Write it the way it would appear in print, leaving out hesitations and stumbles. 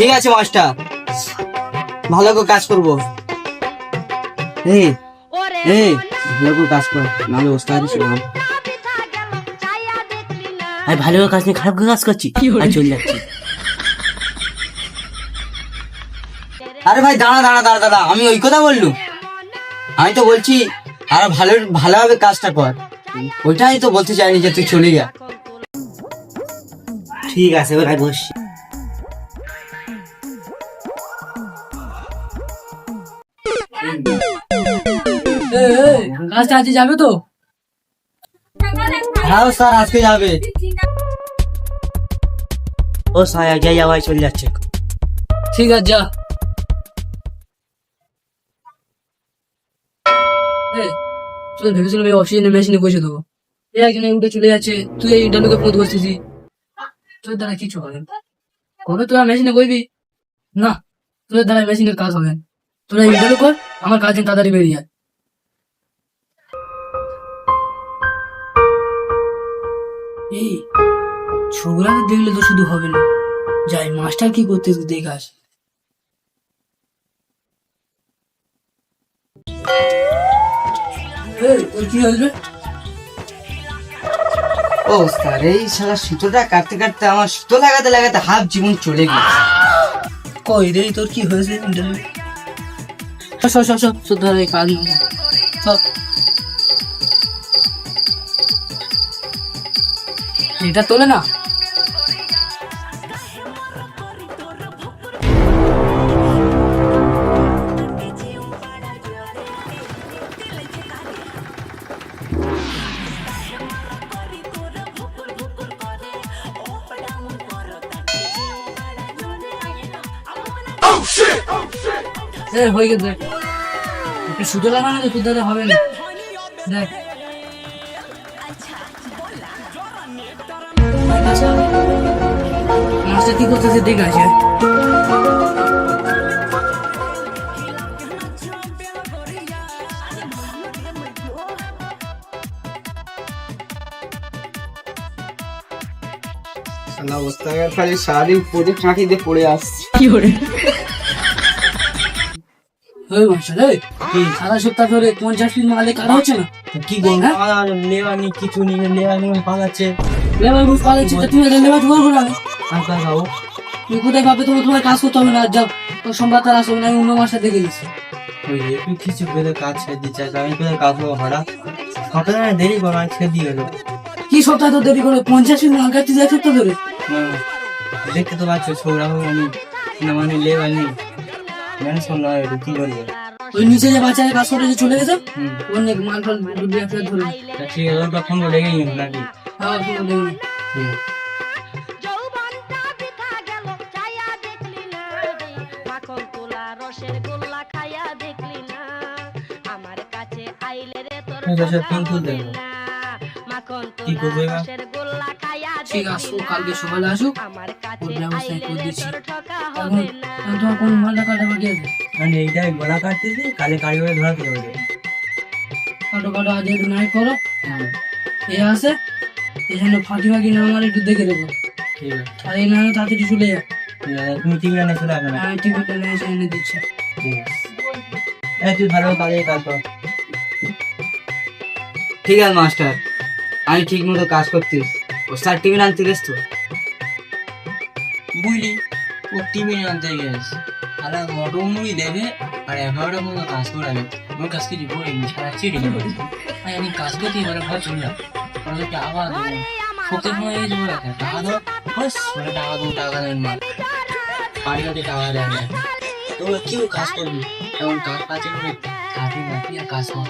ঠিক আছে মাস্টার, ভালো করে কাজ করবো। এই এই ভালো করে কাজ কর, নাহলে ওস্তাদ শুনলাম। আমি ভালো করে কাজ নিয়ে খারাপ করে কাজ করছি আর চলে যাচ্ছি। আরে ভাই দাঁড়া দাঁড়া দাঁড়া দাঁড়া, আমি ওই কথা বললুম? আমি তো বলছি আর ভালোভাবে কাজটা কর, ওইটাই তো বলতে চাইনি যে তুই চলে যা। ঠিক আছে, এবার আমি বসছি। কাজটা আজকে যাবে তো? হ্যাঁ স্যার আজকে যাবে। ও সায়া যাই যাওয়াই চলে যাচ্ছে। ঠিক আছে যা। তুই ভেবেছিলাম এই অক্সিজেনের মেশিনে বসে দেবো, এই একজন উঠে চলে যাচ্ছে, তুই এই ইন্টারভিউকে পৌঁছে বসতেছি, তোর দ্বারা কিছু হবে না। কবে তোরা মেশিনে বসবি না, তোদের দ্বারা মেশিনের কাজ হবে না। তোরা ইন্টারভিউ কর, আমার কাজ তাড়াতাড়ি বেরিয়ে যায়। এই ছোকরাকে দেখলে তো শুধু হবে না, যাই মাস্টার কি করতে দেখে আস। তোর কি হয়েছে? ও স্যার এই শালা সুতোটা কাটতে কাটতে আমার সুতো লাগাতে লাগাতে হাফ জীবন চলে গেছে। কই রে তোর কি হয়েছে? সব ধর এই কাজ নেই সব। এটা তোলে না। হয়ে গেছে, একটু সুতো লাগানো তো তোর দ্বারা হবে না। দেখ মাস্টার কি করতেছে দেখে আসে। শালা ওস্তাদের খালি সারাদিন পড়ে ফাঁকি দিয়ে পড়ে আসছে। কি করে সারা সপ্তাহ ধরে 50 পিস মালে কাটা হচ্ছে না? কি করবো? লেবানি কিছু নেই, লেবানি পালাচ্ছে। লেবার বুঝ পালাচ্ছি, তুমি লেবার ধরবো না। আর কাজ খাবো। তুমি কোথায় ভাবে তোমার কাজ করতে হবে না, যাও সোমবার তার আসবে না, আমি অন্য মাসে দেখে দিচ্ছি। ওই একটু কিছু পেলে কাজ ছেড়ে দিচ্ছে, আমি পেলে কাজ করবো হঠাৎ সপ্তাহে দেরি করো, আমি ছেড়ে দিয়ে গেলো। কি সপ্তাহ তো দেরি করে 50 পিস মাল কাটতে যায় সপ্তাহ ধরে? দেখতে তো পাচ্ছ সৌরা আমি না মানে লেবার নেই, ম্যানেজ করলো একটু কি করবো। ওই নিচে যে বাচ্চারা কাজ করে যে চলে গেছে, অনেক মাল ফাল ধরে। ঠিক আছে, ওটা ফোন করে লেগেই নাকি? হ্যাঁ ফোন দেখুন। ঠিক আছে। ফোন তুলতে হবে। কি করবো এবার? ঠিক আসুক, কালকে সকালে আসুক, ওর ব্যবস্থা করে দিচ্ছি। এখন তোমার কোন মালটা কাটা বাকি আছে? মানে এইটাই গলা কাটতেছি, কালে কারিগরে ধরা দিতে হবে। কাটো আজ একটু নাইট করো, এ আসে এখানে ফাঁকি না আমার একটু দেখে দেবো। ঠিক আছে, আর এই না তাড়াতাড়ি চলে যায়। ঠিক আছে, তুমি টিভিটা নিয়ে চলে আসবে না? হ্যাঁ টিভিটা নিয়ে এসে এনে দিচ্ছি। ঠিক আছে, এই তুই ভালো কাজে কাজ কর। ঠিক আছে মাস্টার, আমি ঠিক মতো কাজ করতিস। ওস্তাদ টিভি আনতে গেছ তো? বুঝলি, ও টিভি আনতে গেছে, তাহলে মোটো মুড়ি দেবে আর 11টা মতো কাজ করাবে। ওর কাছ থেকে বলিনি, সারা চিড়ে নেবে। আমি কাজ করতে এবারে ঘর চলে যাও, ওদেরকে আবার দেবো সত্যের সময় এই জন্য রাখে টাকা দাও, বাস মানে টাকা দেবো, টাকা দেন মা বাড়ি কাছে টাকা দেয় না। তো কেউ কাজ করবি, এমন কাজ কাজে করে কাটি মাটি আর কাজ কর,